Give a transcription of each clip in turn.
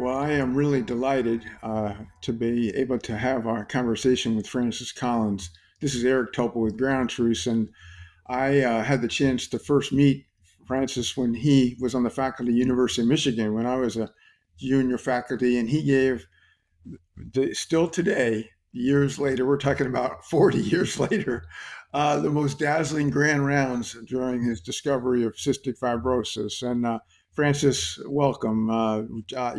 Well, I am really delighted to be able to have our conversation with Francis Collins. This is Eric Topol with Ground Truths, and I had the chance to first meet Francis when he was on the faculty at University of Michigan when I was a junior faculty, and he gave still today, years later, we're talking about 40 years later, the most dazzling grand rounds during his discovery of cystic fibrosis. And Francis, welcome.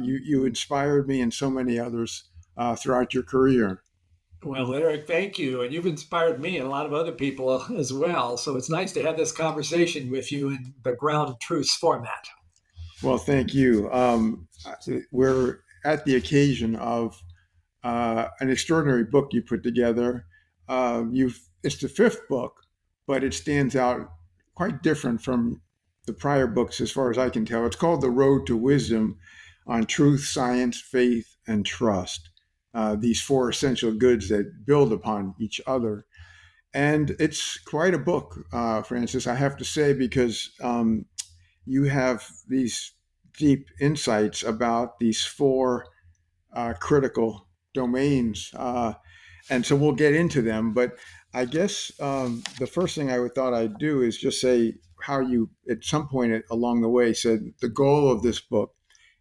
You inspired me and so many others throughout your career. Well, Eric, thank you. And you've inspired me and a lot of other people as well. So it's nice to have this conversation with you in the ground truths format. Well, thank you. We're at the occasion of an extraordinary book you put together. It's the fifth book, but it stands out quite different from the prior books as far as I can tell. It's called The Road to Wisdom on Truth, Science, Faith, and Trust. These four essential goods that build upon each other. And it's quite a book, Francis, I have to say, because you have these deep insights about these four critical domains. And so we'll get into them. But I guess the first thing thought I'd do is just say how you, at some point along the way, said the goal of this book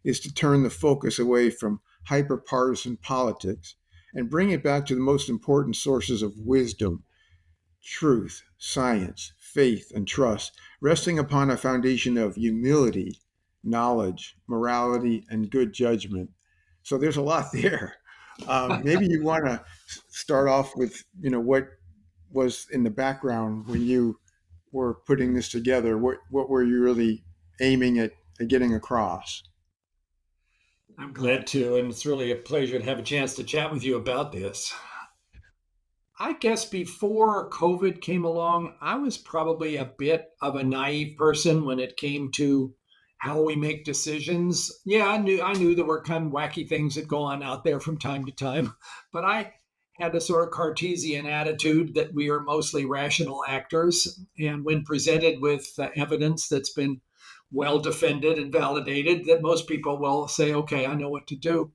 is to turn the focus away from hyper-partisan politics and bring it back to the most important sources of wisdom, truth, science, faith, and trust, resting upon a foundation of humility, knowledge, morality, and good judgment. So there's a lot there. Maybe you want to start off with, what was in the background when you were putting this together. What were you really aiming at getting across? I'm glad to. And it's really a pleasure to have a chance to chat with you about this. I guess before COVID came along, I was probably a bit of a naive person when it came to how we make decisions. Yeah, I knew there were kind of wacky things that go on out there from time to time, but I had a sort of Cartesian attitude that we are mostly rational actors. And when presented with evidence that's been well defended and validated, that most people will say, okay, I know what to do.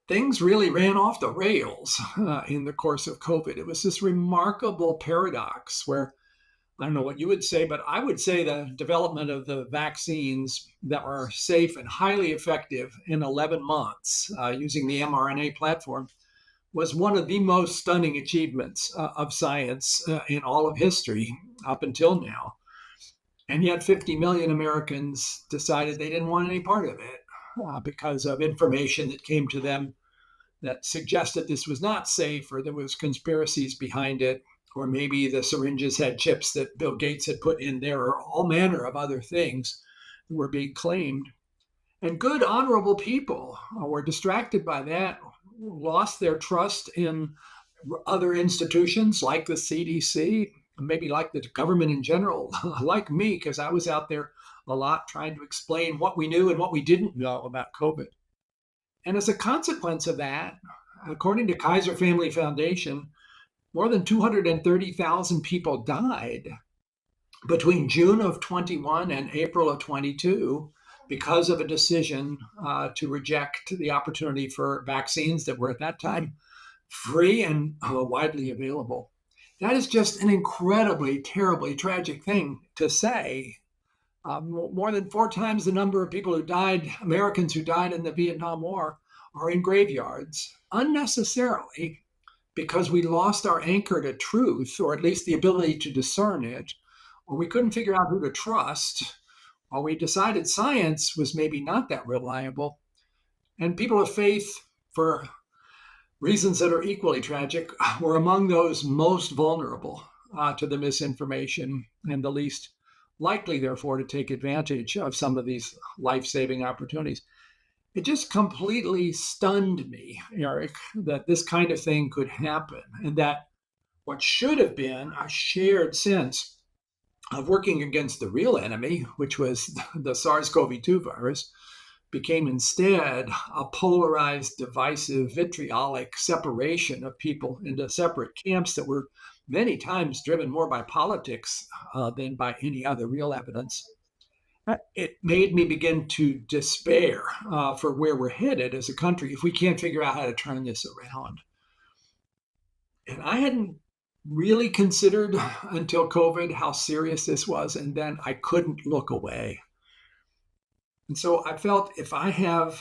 Things really ran off the rails in the course of COVID. It was this remarkable paradox where I don't know what you would say, but I would say the development of the vaccines that are safe and highly effective in 11 months using the mRNA platform was one of the most stunning achievements of science in all of history up until now. And yet 50 million Americans decided they didn't want any part of it because of information that came to them that suggested this was not safe or there was conspiracies behind it, or maybe the syringes had chips that Bill Gates had put in there, or all manner of other things that were being claimed. And good, honorable people were distracted by that, lost their trust in other institutions like the CDC, maybe like the government in general, like me, because I was out there a lot trying to explain what we knew and what we didn't know about COVID. And as a consequence of that, according to Kaiser Family Foundation, more than 230,000 people died between June of 21 and April of 22 because of a decision to reject the opportunity for vaccines that were at that time free and widely available. That is just an incredibly, terribly tragic thing to say. More than four times the number of people who died, Americans who died in the Vietnam War, are in graveyards unnecessarily because we lost our anchor to truth, or at least the ability to discern it, or we couldn't figure out who to trust, or we decided science was maybe not that reliable. And people of faith, for reasons that are equally tragic, were among those most vulnerable to the misinformation and the least likely, therefore, to take advantage of some of these life saving opportunities. It just completely stunned me, Eric, that this kind of thing could happen, and that what should have been a shared sense of working against the real enemy, which was the SARS-CoV-2 virus, became instead a polarized, divisive, vitriolic separation of people into separate camps that were many times driven more by politics than by any other real evidence. it made me begin to despair for where we're headed as a country if we can't figure out how to turn this around. And I hadn't really considered until COVID how serious this was, and then I couldn't look away. And so I felt if I have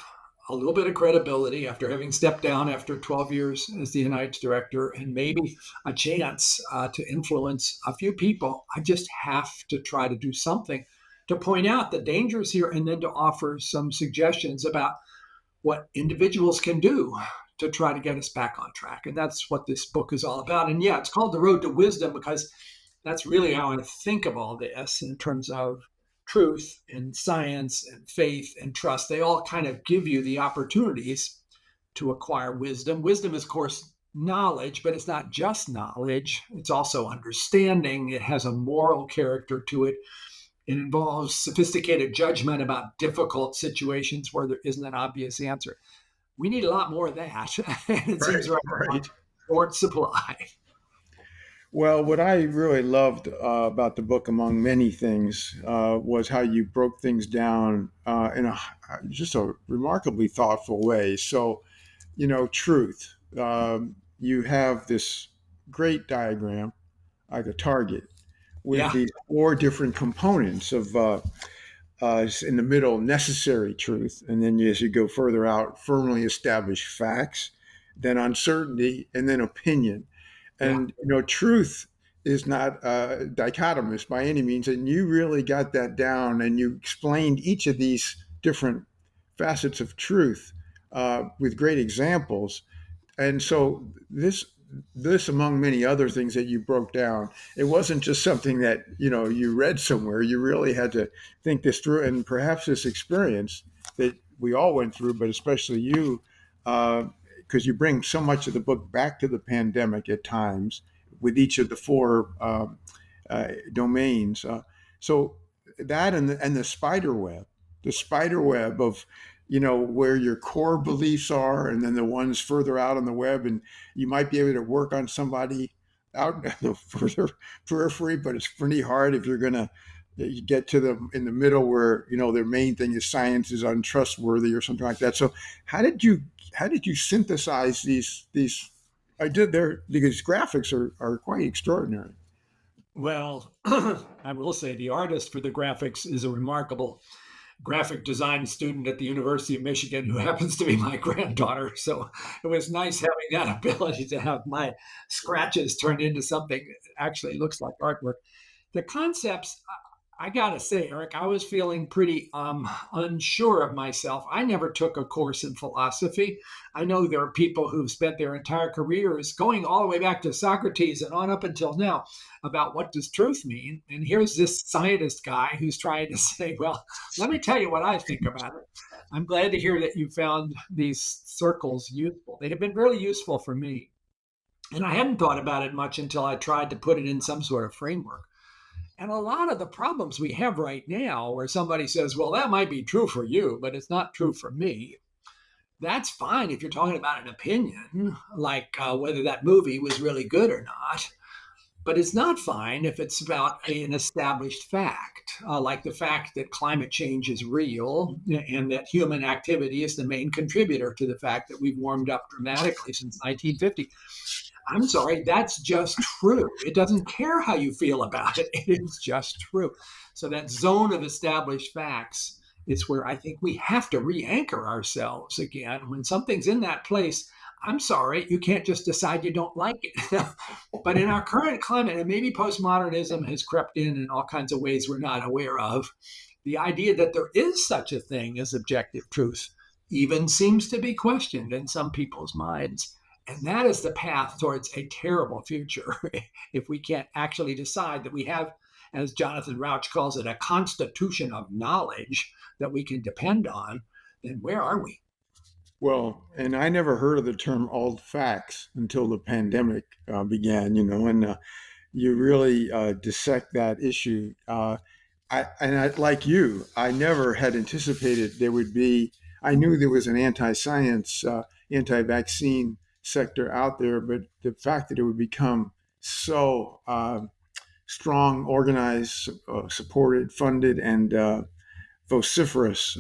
a little bit of credibility after having stepped down after 12 years as the NIH director and maybe a chance to influence a few people, I just have to try to do something to point out the dangers here and then to offer some suggestions about what individuals can do to try to get us back on track. And that's what this book is all about. And yeah, it's called The Road to Wisdom because that's really how I think of all this in terms of truth and science and faith and trust. They all kind of give you the opportunities to acquire wisdom. Wisdom is, of course, knowledge, but it's not just knowledge, it's also understanding. It has a moral character to it. It involves sophisticated judgment about difficult situations where there isn't an obvious answer. We need a lot more of that. And it seems Right, right now right. short supply. Well, what I really loved about the book, among many things, was how you broke things down in just a remarkably thoughtful way. So, truth. You have this great diagram, like a target, with Yeah, these four different components of in the middle, necessary truth, and then as you go further out, firmly established facts, then uncertainty, and then opinion. yeah. And truth is not dichotomous by any means, and you really got that down, and you explained each of these different facets of truth with great examples. And so this among many other things that you broke down, it wasn't just something that you read somewhere. You really had to think this through, and perhaps this experience that we all went through, but especially you, because you bring so much of the book back to the pandemic at times with each of the four domains. So that and the spider web of where your core beliefs are, and then the ones further out on the web, and you might be able to work on somebody out in the further periphery, but it's pretty hard if you're going to you get to them in the middle where their main thing is science is untrustworthy or something like that. So how did you synthesize these I did there because graphics are quite extraordinary. Well, I will say the artist for the graphics is a remarkable graphic design student at the University of Michigan who happens to be my granddaughter. So it was nice having that ability to have my scratches turned into something that actually looks like artwork. The concepts, I gotta say, Eric, I was feeling pretty unsure of myself. I never took a course in philosophy. I know there are people who've spent their entire careers going all the way back to Socrates and on up until now about what does truth mean. And here's this scientist guy who's trying to say, well, let me tell you what I think about it. I'm glad to hear that you found these circles useful. They have been really useful for me. And I hadn't thought about it much until I tried to put it in some sort of framework. And a lot of the problems we have right now, where somebody says, well, that might be true for you, but it's not true for me, that's fine if you're talking about an opinion, like whether that movie was really good or not. But it's not fine if it's about an established fact, like the fact that climate change is real and that human activity is the main contributor to the fact that we've warmed up dramatically since 1950. I'm sorry, that's just true. It doesn't care how you feel about it. It is just true. So that zone of established facts is where I think we have to re-anchor ourselves again. When something's in that place, I'm sorry, you can't just decide you don't like it. But in our current climate, and maybe postmodernism has crept in all kinds of ways we're not aware of, the idea that there is such a thing as objective truth even seems to be questioned in some people's minds. And that is the path towards a terrible future if we can't actually decide that we have, as Jonathan Rauch calls it, a constitution of knowledge that we can depend on. Then where are we? Well, and I never heard of the term alt facts until the pandemic began, and you really dissect that issue. Like you, I never had anticipated there would be. I knew there was an anti-science, anti-vaccine sector out there, but the fact that it would become so strong, organized, supported, funded, and vociferous.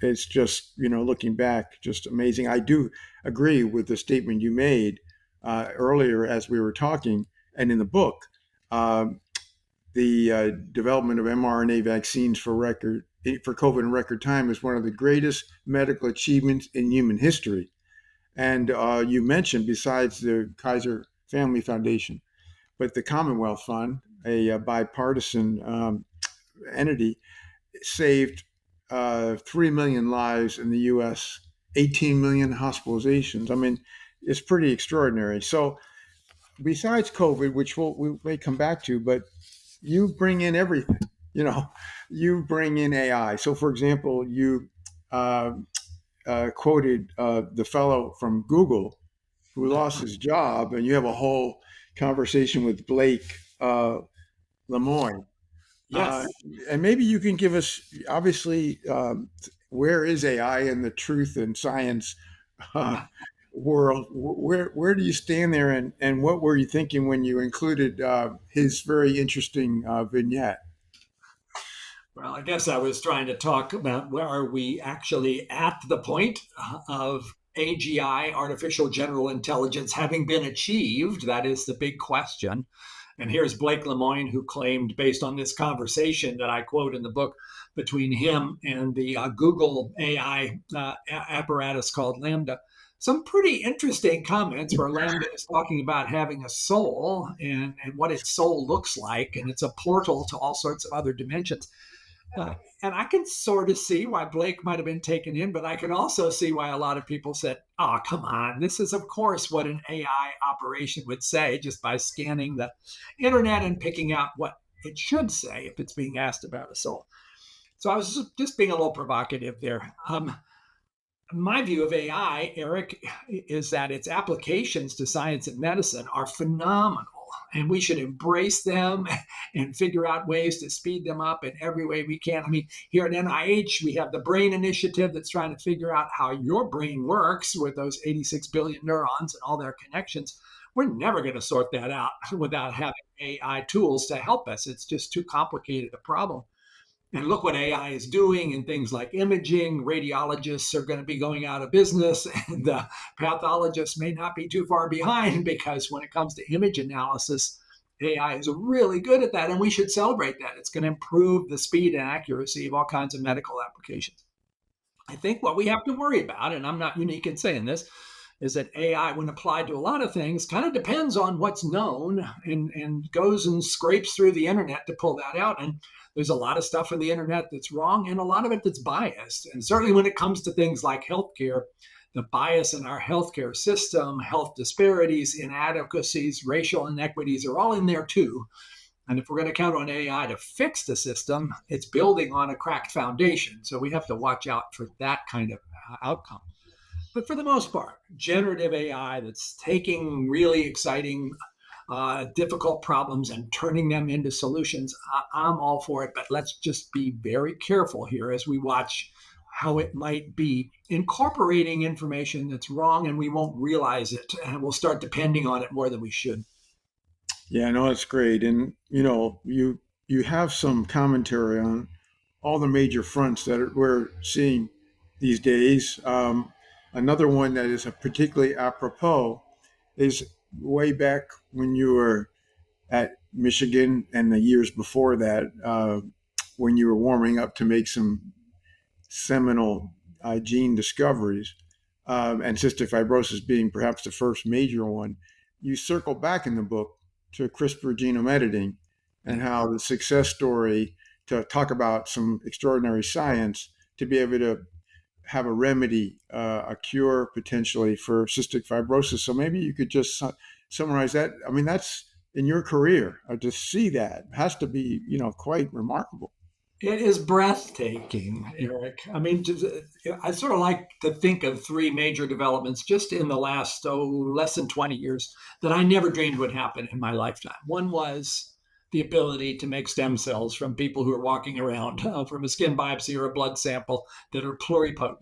It's just, looking back, just amazing. I do agree with the statement you made earlier as we were talking and in the book. Um, the development of mRNA vaccines for COVID in record time is one of the greatest medical achievements in human history. And you mentioned, besides the Kaiser Family Foundation, but the Commonwealth Fund, a bipartisan entity, saved 3 million lives in the US, 18 million hospitalizations. I mean, it's pretty extraordinary. So, besides COVID, which we may come back to, but you bring in everything. You know, you bring in AI. So, for example, you uh, quoted the fellow from Google who lost his job, and you have a whole conversation with Blake Lemoine. Uh, Yes. and maybe you can give us, obviously, where is AI in the truth and science uh, world? Where do you stand there, and what were you thinking when you included his very interesting vignette? Well, I guess I was trying to talk about where are we actually at the point of AGI, artificial general intelligence, having been achieved. That is the big question. And here's Blake Lemoine, who claimed, based on this conversation that I quote in the book between him and the Google AI apparatus called Lambda, some pretty interesting comments where Lambda is talking about having a soul and what its soul looks like. And it's a portal to all sorts of other dimensions. Uh, and I can sort of see why Blake might have been taken in, but I can also see why a lot of people said, oh, come on. This is, of course, what an AI operation would say just by scanning the internet and picking out what it should say if it's being asked about a soul. So I was just being a little provocative there. My view of AI, Eric, is that its applications to science and medicine are phenomenal. And we should embrace them and figure out ways to speed them up in every way we can. I mean, here at NIH, we have the Brain Initiative that's trying to figure out how your brain works with those 86 billion neurons and all their connections. We're never going to sort that out without having AI tools to help us. It's just too complicated a problem. And look what AI is doing in things like imaging. Radiologists are going to be going out of business, and pathologists may not be too far behind because when it comes to image analysis, AI is really good at that, and we should celebrate that. It's going to improve the speed and accuracy of all kinds of medical applications. I think what we have to worry about, and I'm not unique in saying this, is that AI, when applied to a lot of things, kind of depends on what's known and goes and scrapes through the internet to pull that out. And there's a lot of stuff on the internet that's wrong and a lot of it that's biased. And certainly when it comes to things like healthcare, the bias in our healthcare system, health disparities, inadequacies, racial inequities are all in there too. And if we're going to count on AI to fix the system, it's building on a cracked foundation. So we have to watch out for that kind of outcome. But for the most part, generative AI that's taking really exciting, difficult problems and turning them into solutions, I'm all for it. But let's just be very careful here as we watch how it might be incorporating information that's wrong and we won't realize it and we'll start depending on it more than we should. Yeah, no, it's great, and you have some commentary on all the major fronts that we're seeing these days. Another one that is a particularly apropos is way back when you were at Michigan and the years before that, when you were warming up to make some seminal gene discoveries, and cystic fibrosis being perhaps the first major one. You circle back in the book to CRISPR genome editing and how the success story to talk about some extraordinary science to be able to have a remedy, a cure potentially for cystic fibrosis. So maybe you could just summarize that. I mean, that's in your career. To see that has to be, quite remarkable. It is breathtaking, Eric. I mean, I sort of like to think of three major developments just in the last, less than 20 years that I never dreamed would happen in my lifetime. One was the ability to make stem cells from people who are walking around from a skin biopsy or a blood sample that are pluripotent.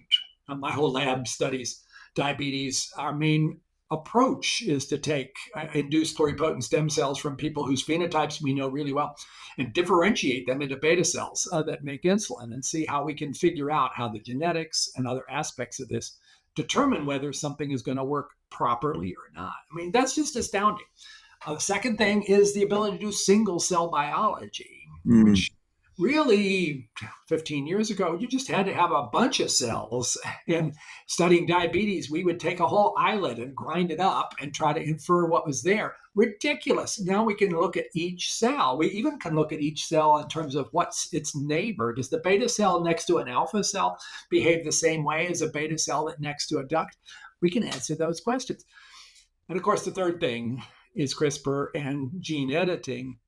My whole lab studies diabetes. I mean, approach is to take induced pluripotent stem cells from people whose phenotypes we know really well and differentiate them into beta cells that make insulin and see how we can figure out how the genetics and other aspects of this determine whether something is going to work properly or not. I mean, that's just astounding. The second thing is the ability to do single cell biology, Mm. which really 15 years ago, you just had to have a bunch of cells. And studying diabetes, we would take a whole islet and grind it up and try to infer what was there. Ridiculous. Now we can look at each cell. We even can look at each cell in terms of what's its neighbor. Does the beta cell next to an alpha cell behave the same way as a beta cell that next to a duct? We can answer those questions. And of course, the third thing is CRISPR and gene editing.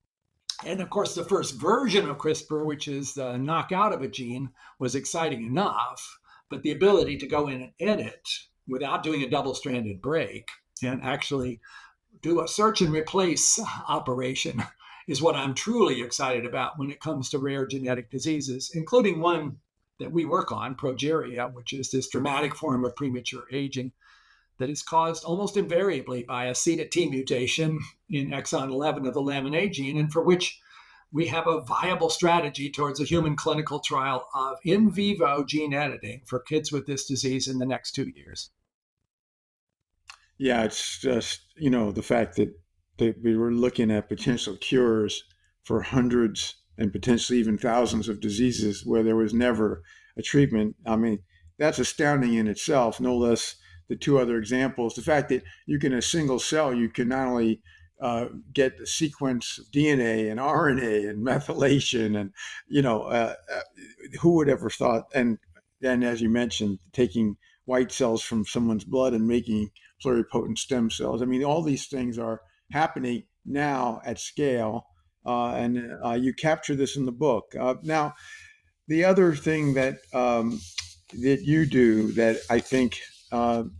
And of course, the first version of CRISPR, which is the knockout of a gene, was exciting enough. But the ability to go in and edit without doing a double stranded break and actually do a search and replace operation is what I'm truly excited about when it comes to rare genetic diseases, including one that we work on, progeria, which is this dramatic form of premature aging that is caused almost invariably by a C to T mutation in exon 11 of the lamin A gene, and for which we have a viable strategy towards a human clinical trial of in vivo gene editing for kids with this disease in the next 2 years. Yeah, it's just, the fact that we were looking at potential cures for hundreds and potentially even thousands of diseases where there was never a treatment. I mean, that's astounding in itself, no less the two other examples. The fact that you can, in a single cell, you can not only get the sequence of DNA and RNA and methylation, and who would ever thought? And then, as you mentioned, taking white cells from someone's blood and making pluripotent stem cells. I mean, all these things are happening now at scale, and you capture this in the book. Now, the other thing that you do that I think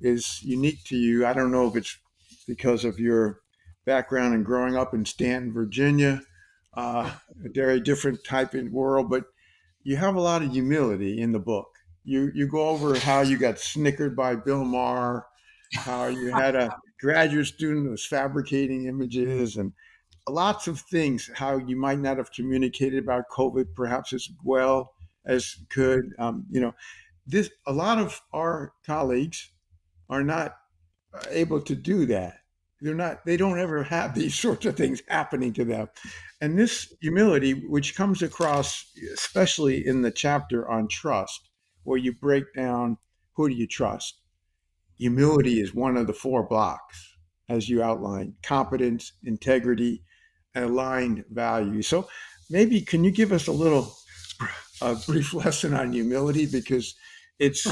is unique to you, I don't know if it's because of your background and growing up in Stanton, Virginia, a very different type of world, but you have a lot of humility in the book. You go over how you got snickered by Bill Maher, how you had a graduate student who was fabricating images, and lots of things, how you might not have communicated about COVID perhaps as well as could. A lot of our colleagues are not able to do that. They don't ever have these sorts of things happening to them. And this humility, which comes across, especially in the chapter on trust, where you break down who do you trust. Humility is one of the four blocks, as you outlined: competence, integrity, and aligned values. So maybe can you give us a brief lesson on humility, because it's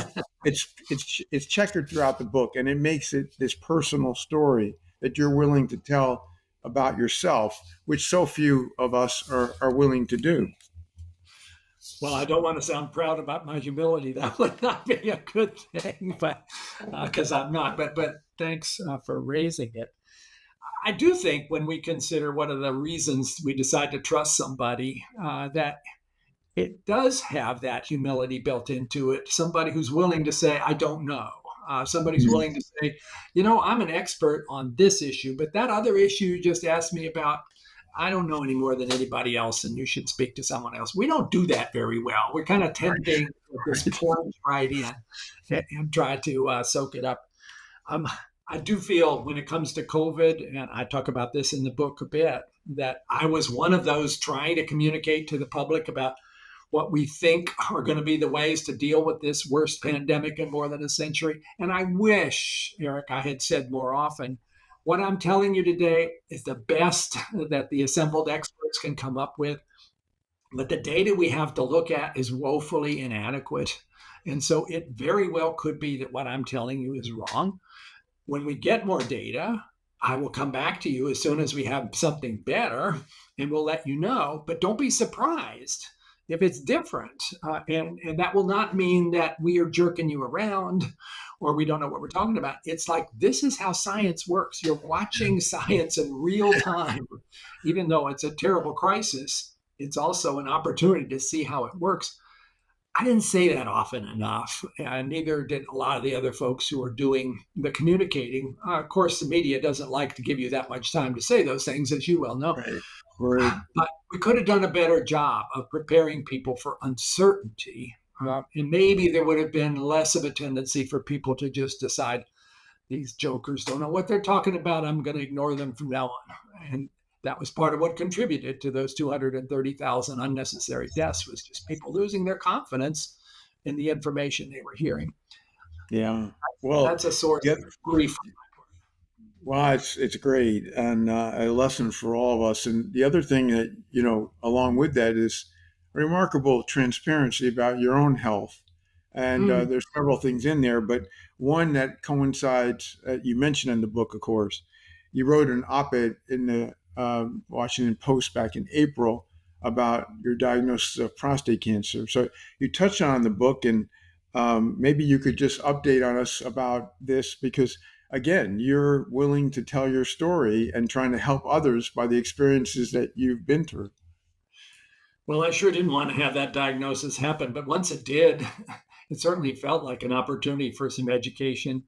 checkered throughout the book, and it makes it this personal story that you're willing to tell about yourself, which so few of us are willing to do. Well, I don't want to sound proud about my humility. That would not be a good thing, but because I'm not. But thanks for raising it. I do think when we consider what are the reasons we decide to trust somebody, that it does have that humility built into it. Somebody who's willing to say, I don't know. Somebody who's Mhm. willing to say, I'm an expert on this issue, but that other issue you just asked me about, I don't know any more than anybody else, and you should speak to someone else. We don't do that very well. We kind of tend to just Right. plunge right in and try to soak it up. Um, I do feel when it comes to COVID, and I talk about this in the book a bit, that I was one of those trying to communicate to the public about what we think are going to be the ways to deal with this worst pandemic in more than a century. And I wish, Eric, I had said more often, what I'm telling you today is the best that the assembled experts can come up with. But the data we have to look at is woefully inadequate. And so it very well could be that what I'm telling you is wrong. When we get more data, I will come back to you as soon as we have something better and we'll let you know. But don't be surprised if it's different. And that will not mean that we are jerking you around or we don't know what we're talking about. It's like this is how science works. You're watching science in real time, even though it's a terrible crisis. It's also an opportunity to see how it works. I didn't say that often enough, and neither did a lot of the other folks who are doing the communicating. Of course, the media doesn't like to give you that much time to say those things, as you well know. Right. Right. But we could have done a better job of preparing people for uncertainty. And maybe there would have been less of a tendency for people to just decide these jokers don't know what they're talking about. I'm going to ignore them from now on. And that was part of what contributed to those 230,000 unnecessary deaths was just people losing their confidence in the information they were hearing. Yeah. Well, That's a source yeah. of grief. Well, it's great and a lesson for all of us. And the other thing that along with that is remarkable transparency about your own health. And Mm. there's several things in there, but one that coincides. You mentioned in the book, of course, you wrote an op-ed in the Washington Post back in April about your diagnosis of prostate cancer. So you touched on the book, and maybe you could just update on us about this because again, you're willing to tell your story and trying to help others by the experiences that you've been through. Well, I sure didn't want to have that diagnosis happen, but once it did, it certainly felt like an opportunity for some education.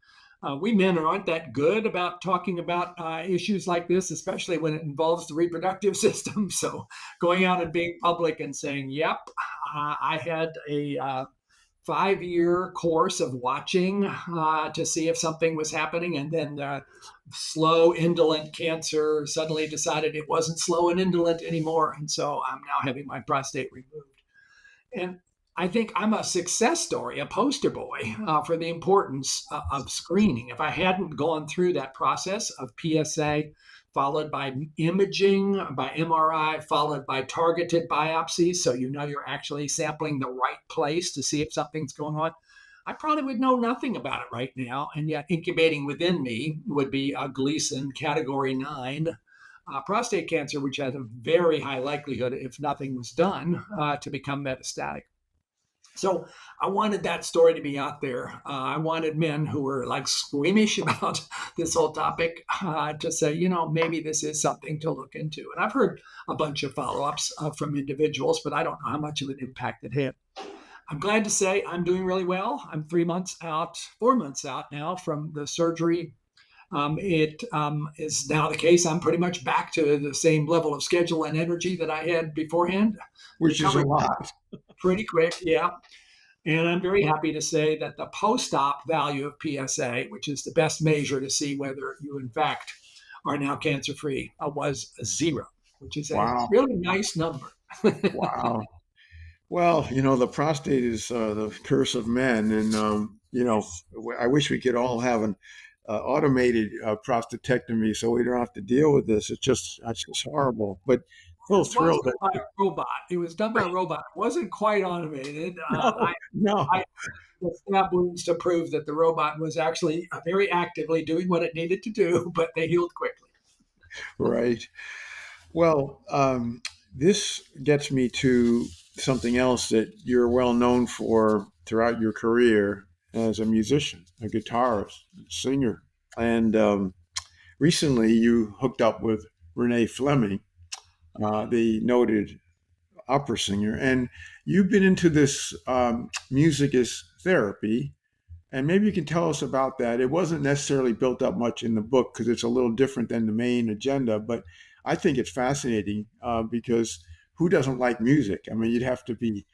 We men aren't that good about talking about issues like this, especially when it involves the reproductive system. So, going out and being public and saying, "Yep, I had a 5-year course of watching to see if something was happening, and then slow indolent cancer suddenly decided it wasn't slow and indolent anymore, and so I'm now having my prostate removed." And I think I'm a success story, a poster boy for the importance of screening. If I hadn't gone through that process of PSA, followed by imaging, by MRI, followed by targeted biopsies, so you know you're actually sampling the right place to see if something's going on, I probably would know nothing about it right now. And yet, incubating within me would be a Gleason category 9 prostate cancer, which has a very high likelihood, if nothing was done, to become metastatic. So I wanted that story to be out there. I wanted men who were like squeamish about this whole topic to say, maybe this is something to look into. And I've heard a bunch of follow ups from individuals, but I don't know how much of an impact it had. I'm glad to say I'm doing really well. I'm 3 months out, 4 months out now from the surgery. It is now the case. I'm pretty much back to the same level of schedule and energy that I had beforehand. Which is a Recovered lot. pretty quick, yeah. And I'm very happy to say that the post op value of PSA, which is the best measure to see whether you, in fact, are now cancer free, was 0, which is a Wow. really nice number. Wow. Well, the prostate is the curse of men. And, Yes. I wish we could all have an automated prostatectomy so we don't have to deal with this. It's just horrible. But still It was thrilled that, by a robot. It was done by a robot. It wasn't quite automated. no, I no. the stab wounds to prove that the robot was actually very actively doing what it needed to do, but they healed quickly. Right. Well, this gets me to something else that you're well known for throughout your career as a musician, a guitarist, singer. And recently you hooked up with Renee Fleming, the noted opera singer. And you've been into this music as therapy. And maybe you can tell us about that. It wasn't necessarily built up much in the book because it's a little different than the main agenda, but I think it's fascinating because who doesn't like music? I mean, you'd have to be,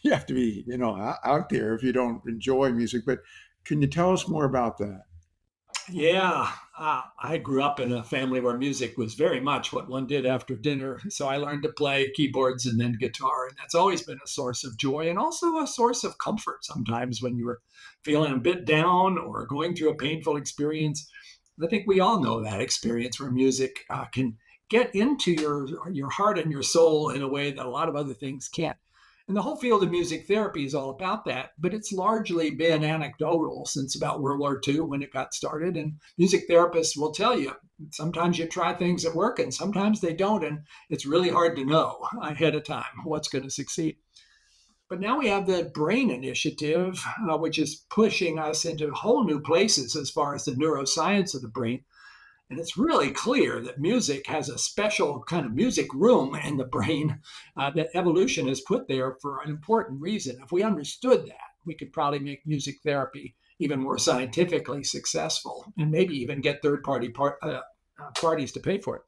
you have to be, out there if you don't enjoy music. But can you tell us more about that? Yeah, I grew up in a family where music was very much what one did after dinner. So I learned to play keyboards and then guitar. And that's always been a source of joy and also a source of comfort sometimes when you were feeling a bit down or going through a painful experience. I think we all know that experience where music can get into your heart and your soul in a way that a lot of other things can't. And the whole field of music therapy is all about that, but it's largely been anecdotal since about World War II when it got started. And music therapists will tell you sometimes you try things that work and sometimes they don't. And it's really hard to know ahead of time what's going to succeed. But now we have the Brain Initiative, which is pushing us into whole new places as far as the neuroscience of the brain. And it's really clear that music has a special kind of music room in the brain that evolution has put there for an important reason. If we understood that, we could probably make music therapy even more scientifically successful and maybe even get parties to pay for it.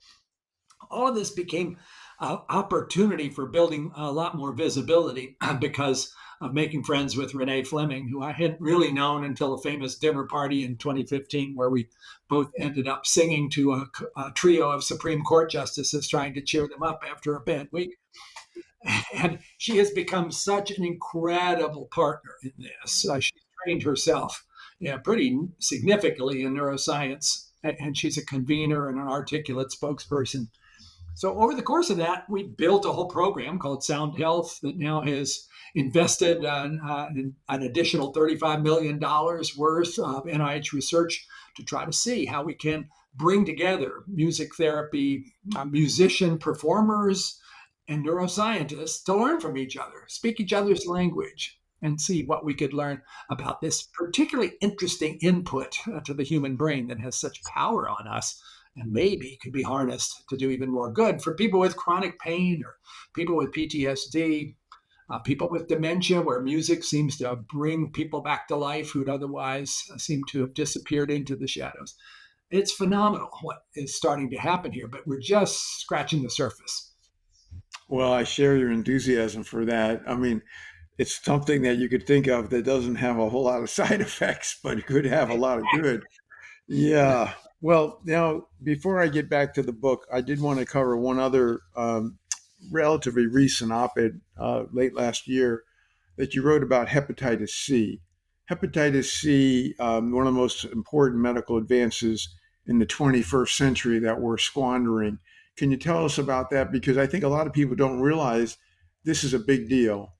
All of this became an opportunity for building a lot more visibility because of making friends with Renee Fleming, who I hadn't really known until a famous dinner party in 2015, where we both ended up singing to a trio of Supreme Court justices trying to cheer them up after a bad week. And she has become such an incredible partner in this. She's trained herself, pretty significantly in neuroscience, and she's a convener and an articulate spokesperson. So over the course of that, we built a whole program called Sound Health that now has invested an additional $35 million worth of NIH research to try to see how we can bring together music therapy, musician performers, and neuroscientists to learn from each other, speak each other's language, and see what we could learn about this particularly interesting input to the human brain that has such power on us and maybe could be harnessed to do even more good for people with chronic pain or people with PTSD, people with dementia, where music seems to bring people back to life who'd otherwise seem to have disappeared into the shadows. It's phenomenal what is starting to happen here, but we're just scratching the surface. Well, I share your enthusiasm for that. I mean, it's something that you could think of that doesn't have a whole lot of side effects, but could have a lot of good. Yeah. Well, now, before I get back to the book, I did want to cover one other relatively recent op-ed late last year that you wrote about hepatitis C. Hepatitis C, one of the most important medical advances in the 21st century that we're squandering. Can you tell us about that? Because I think a lot of people don't realize this is a big deal.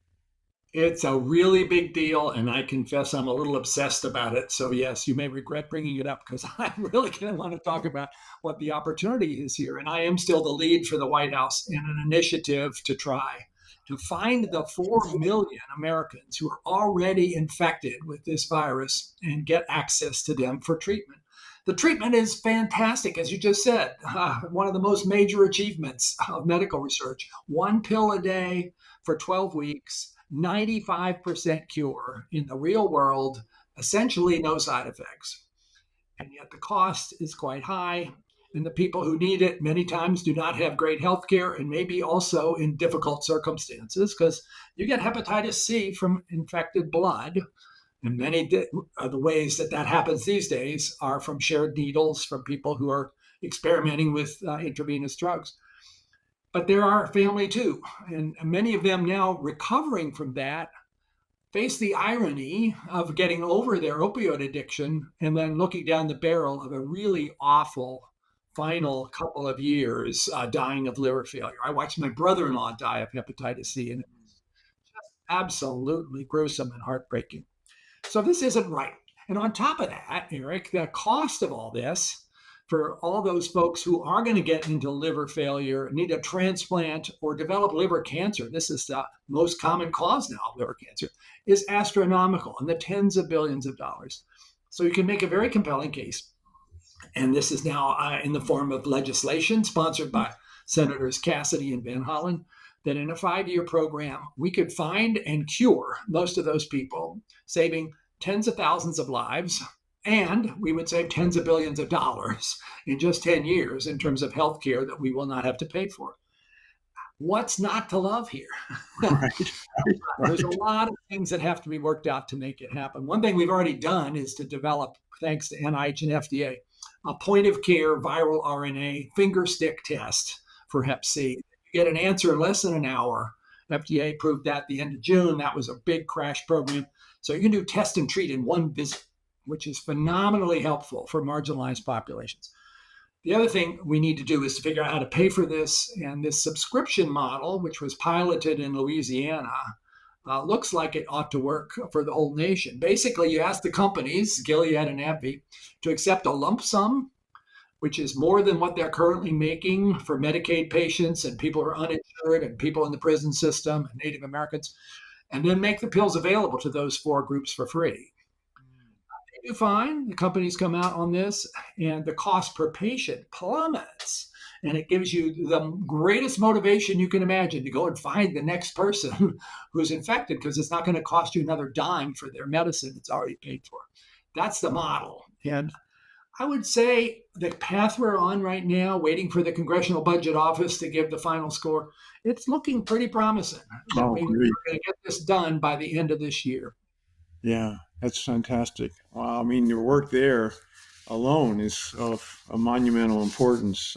It's a really big deal, and I confess I'm a little obsessed about it. So, yes, you may regret bringing it up because I really kind of want to talk about what the opportunity is here. And I am still the lead for the White House in an initiative to try to find the 4 million Americans who are already infected with this virus and get access to them for treatment. The treatment is fantastic, as you just said. One of the most major achievements of medical research, one pill a day for 12 weeks, 95% cure in the real world, essentially no side effects. And yet the cost is quite high. And the people who need it many times do not have great health care and maybe also in difficult circumstances because you get hepatitis C from infected blood. And many of the ways that that happens these days are from shared needles from people who are experimenting with intravenous drugs. But there are family too. And many of them now recovering from that face the irony of getting over their opioid addiction and then looking down the barrel of a really awful final couple of years dying of liver failure. I watched my brother in law die of hepatitis C, and it was just absolutely gruesome and heartbreaking. So this isn't right. And on top of that, Eric, the cost of all this for all those folks who are going to get into liver failure, need a transplant, or develop liver cancer, this is the most common cause now of liver cancer, is astronomical in the tens of billions of dollars. So you can make a very compelling case. And this is now in the form of legislation sponsored by Senators Cassidy and Van Hollen, that in a 5-year program, we could find and cure most of those people, saving tens of thousands of lives. And we would save tens of billions of dollars in just 10 years in terms of health care that we will not have to pay for. What's not to love here? Right, right, There's a right. lot of things that have to be worked out to make it happen. One thing we've already done is to develop, thanks to NIH and FDA, a point of care viral RNA finger stick test for Hep C. You get an answer in less than an hour. FDA approved that at the end of June. That was a big crash program. So you can do test and treat in one visit, which is phenomenally helpful for marginalized populations. The other thing we need to do is to figure out how to pay for this. And this subscription model, which was piloted in Louisiana, looks like it ought to work for the whole nation. Basically, you ask the companies, Gilead and AbbVie, to accept a lump sum, which is more than what they're currently making for Medicaid patients and people who are uninsured and people in the prison system and Native Americans, and then make the pills available to those 4 groups for free. you find the companies come out on this and the cost per patient plummets. And it gives you the greatest motivation you can imagine to go and find the next person who's infected because it's not going to cost you another dime for their medicine it's already paid for. That's the model. And I would say the path we're on right now, waiting for the Congressional Budget Office to give the final score, it's looking pretty promising that Oh, we're great. going to get this done by the end of this year. Yeah, that's fantastic. Wow, I mean, your work there alone is of a monumental importance.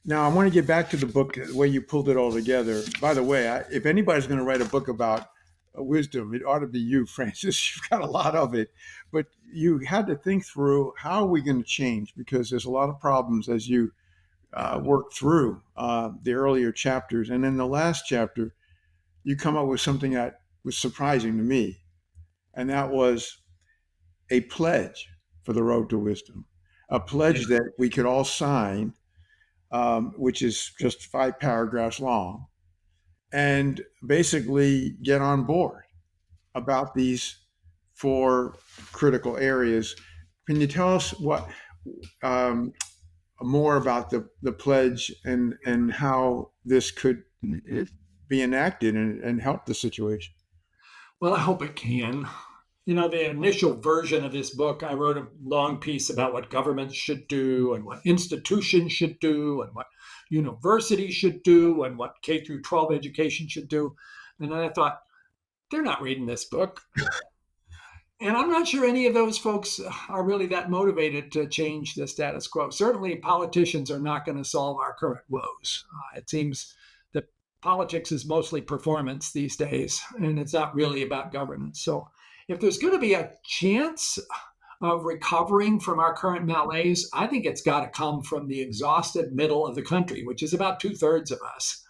Now, I want to get back to the book, the way you pulled it all together. By the way, if anybody's going to write a book about wisdom, it ought to be you, Francis. You've got a lot of it. But you had to think through how are we going to change? Because there's a lot of problems as you work through the earlier chapters. And in the last chapter, you come up with something that was surprising to me. And that was a pledge for the road to wisdom, a Yeah. pledge that we could all sign, which is just 5 paragraphs long, and basically get on board about these 4 critical areas. Can you tell us what um, more about the pledge and how this could be enacted and help the situation? Well, I hope it can. The initial version of this book, I wrote a long piece about what governments should do and what institutions should do and what universities should do and what K through 12 education should do. And then I thought, they're not reading this book. And I'm not sure any of those folks are really that motivated to change the status quo. Certainly, politicians are not going to solve our current woes. It seems that politics is mostly performance these days, and it's not really about governance. So, if there's going to be a chance of recovering from our current malaise, I think it's got to come from the exhausted middle of the country, which is about 2/3 of us.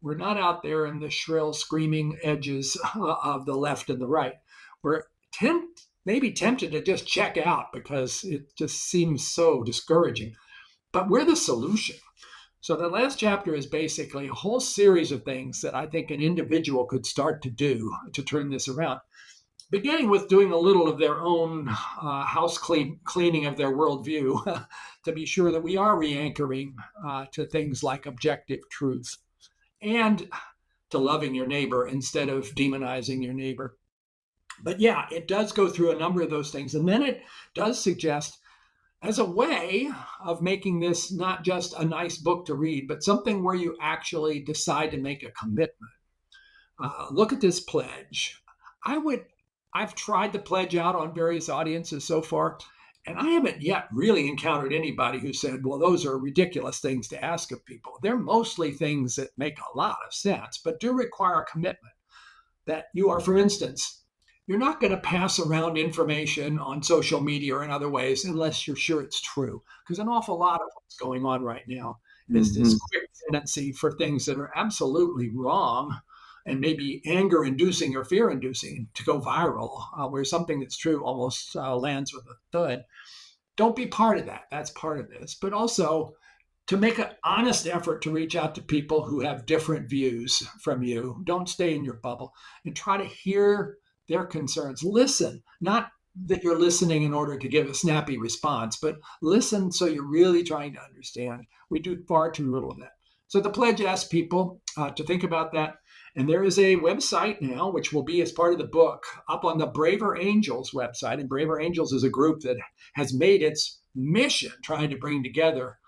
We're not out there in the shrill, screaming edges of the left and the right. We're maybe tempted to just check out because it just seems so discouraging. But we're the solution. So the last chapter is basically a whole series of things that I think an individual could start to do to turn this around, beginning with doing a little of their own cleaning of their worldview to be sure that we are re-anchoring to things like objective truth and to loving your neighbor instead of demonizing your neighbor. But yeah, it does go through a number of those things. And then it does suggest, as a way of making this not just a nice book to read, but something where you actually decide to make a commitment. Look at this pledge. I would, I've tried the pledge out on various audiences so far, and I haven't yet really encountered anybody who said, well, those are ridiculous things to ask of people. They're mostly things that make a lot of sense, but do require a commitment that you are, for instance, you're not going to pass around information on social media or in other ways unless you're sure it's true. Because an awful lot of what's going on right now is this Hmm. quick tendency for things that are absolutely wrong and maybe anger inducing or fear inducing to go viral, where something that's true almost lands with a thud. Don't be part of that. That's part of this. But also, to make an honest effort to reach out to people who have different views from you. Don't stay in your bubble and try to hear their concerns. Listen, not that you're listening in order to give a snappy response, but listen so you're really trying to understand. We do far too little of that. So the pledge asks people to think about that. And there is a website now, which will be as part of the book, up on the Braver Angels website. And Braver Angels is a group that has made its mission trying to bring together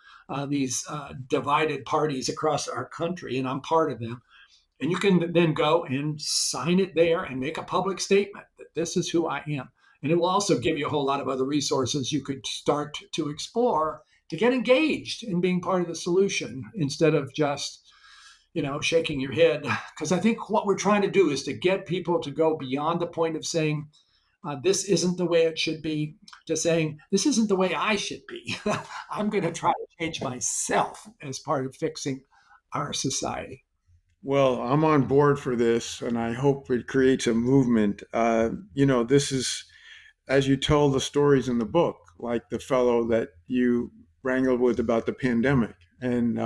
these divided parties across our country, and I'm part of them. And you can then go and sign it there and make a public statement that this is who I am. And it will also give you a whole lot of other resources you could start to explore to get engaged in being part of the solution instead of just, shaking your head. Because I think what we're trying to do is to get people to go beyond the point of saying, this isn't the way it should be, to saying, this isn't the way I should be. I'm going to try to change myself as part of fixing our society. Well, I'm on board for this, and I hope it creates a movement. This is, as you tell the stories in the book, like the fellow that you wrangled with about the pandemic and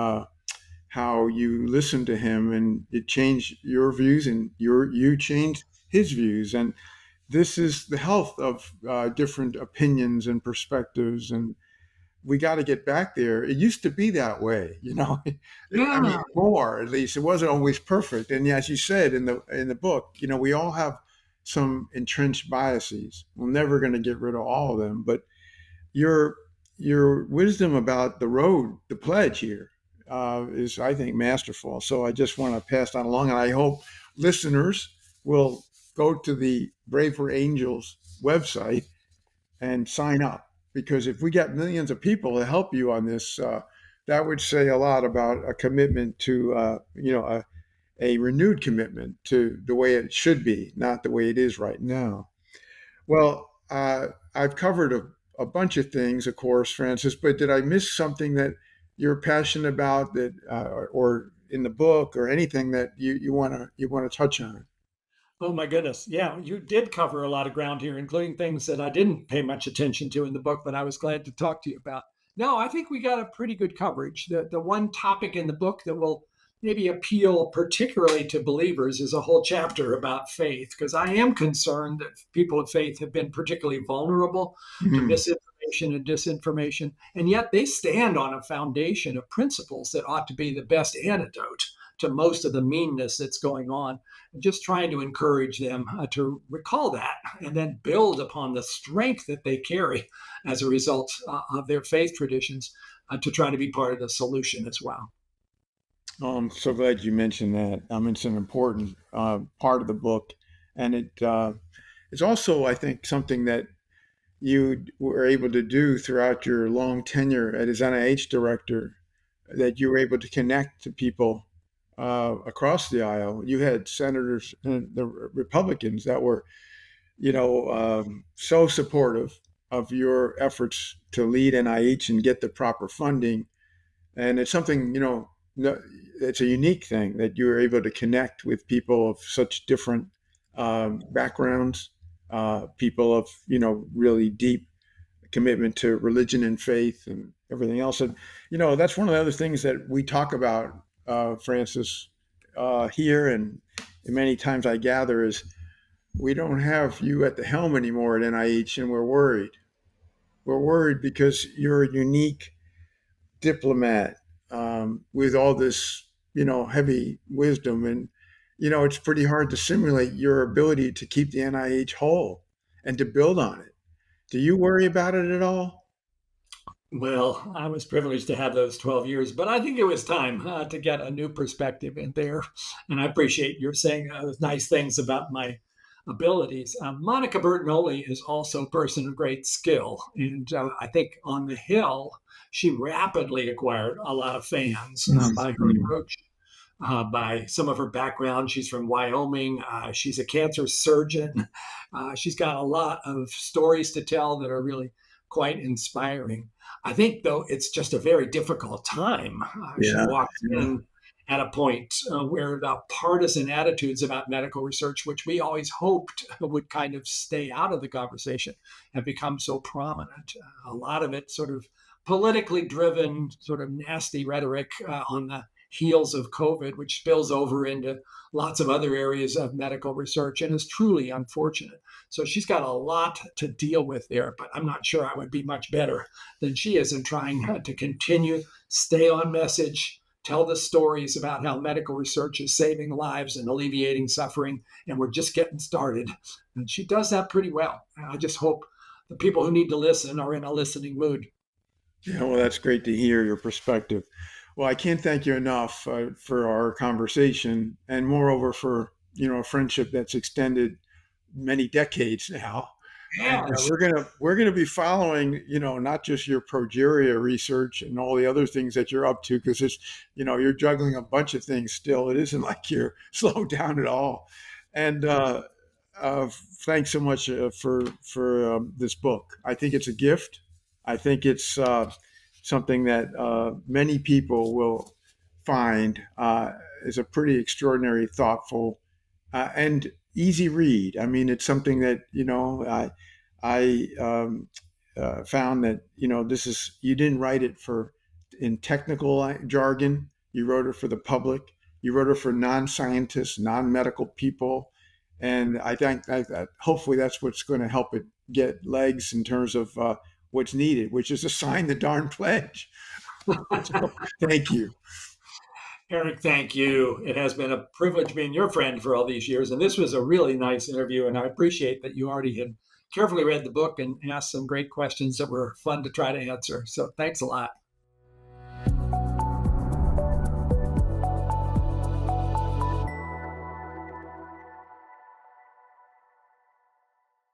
how you listened to him and it changed your views and you changed his views. And this is the health of different opinions and perspectives, and we got to get back there. It used to be that way, you know. I mean, Yeah. more at least. It wasn't always perfect, and as you said in the book, you know, we all have some entrenched biases. We're never going to get rid of all of them, but your your wisdom about the road, the pledge here, is, I think, masterful. So I just want to pass that along, and I hope listeners will go to the Braver Angels website and sign up, because if we get millions of people to help you on this, that would say a lot about a commitment to, a renewed commitment to the way it should be, not the way it is right now. Well, I've covered a bunch of things, of course, Francis, but did I miss something that you're passionate about, that, or in the book, or anything that you want to touch on? Oh my goodness. Yeah, you did cover a lot of ground here, including things that I didn't pay much attention to in the book, but I was glad to talk to you about. No, I think we got a pretty good coverage. The one topic in the book that will maybe appeal particularly to believers is a whole chapter about faith, because I am concerned that people of faith have been particularly vulnerable to Hmm. misinformation and disinformation, and yet they stand on a foundation of principles that ought to be the best antidote to most of the meanness that's going on, just trying to encourage them to recall that and then build upon the strength that they carry as a result of their faith traditions to try to be part of the solution as well. Oh, I'm so glad you mentioned that. It's an important part of the book, and it's also, I think, something that you were able to do throughout your long tenure as NIH director, that you were able to connect to people across the aisle. You had senators and the Republicans that were, so supportive of your efforts to lead NIH and get the proper funding. And it's something, it's a unique thing that you're able to connect with people of such different backgrounds, people of, really deep commitment to religion and faith and everything else. And, that's one of the other things that we talk about, Francis, here, and many times I gather, is we don't have you at the helm anymore at NIH, and we're worried. We're worried because you're a unique diplomat, with all this, heavy wisdom. And, it's pretty hard to simulate your ability to keep the NIH whole and to build on it. Do you worry about it at all? Well, I was privileged to have those 12 years, but I think it was time to get a new perspective in there. And I appreciate your saying nice things about my abilities. Monica Bertinoli is also a person of great skill. And I think on the Hill, she rapidly acquired a lot of fans by her Mm-hmm. approach, by some of her background. She's from Wyoming. She's a cancer surgeon. She's got a lot of stories to tell that are really quite inspiring. I think, though, it's just a very difficult time. She Yeah, walks yeah, in at a point where the partisan attitudes about medical research, which we always hoped would kind of stay out of the conversation, have become so prominent. A lot of it sort of politically driven, sort of nasty rhetoric on the heels of COVID, which spills over into lots of other areas of medical research and is truly unfortunate. So she's got a lot to deal with there, but I'm not sure I would be much better than she is in trying to continue, stay on message, tell the stories about how medical research is saving lives and alleviating suffering, and we're just getting started. And she does that pretty well. I just hope the people who need to listen are in a listening mood. yeah. Well, that's great to hear your perspective. Well, I can't thank you enough for our conversation, and moreover for, a friendship that's extended many decades now. And Yes. we're gonna be following, not just your progeria research and all the other things that you're up to, because it's, you're juggling a bunch of things still. It isn't like you're slowed down at all. And thanks so much for this book. I think it's a gift. I think it's something that many people will find is a pretty extraordinary, thoughtful, and easy read. I mean, it's something that, I found that, this is, you didn't write it for in technical jargon. You wrote it for the public. You wrote it for non-scientists, non-medical people, And I think that hopefully that's what's going to help it get legs in terms of what's needed, which is to sign the darn pledge. So, thank you. Eric, thank you. It has been a privilege being your friend for all these years. And this was a really nice interview. And I appreciate that you already had carefully read the book and asked some great questions that were fun to try to answer. So thanks a lot.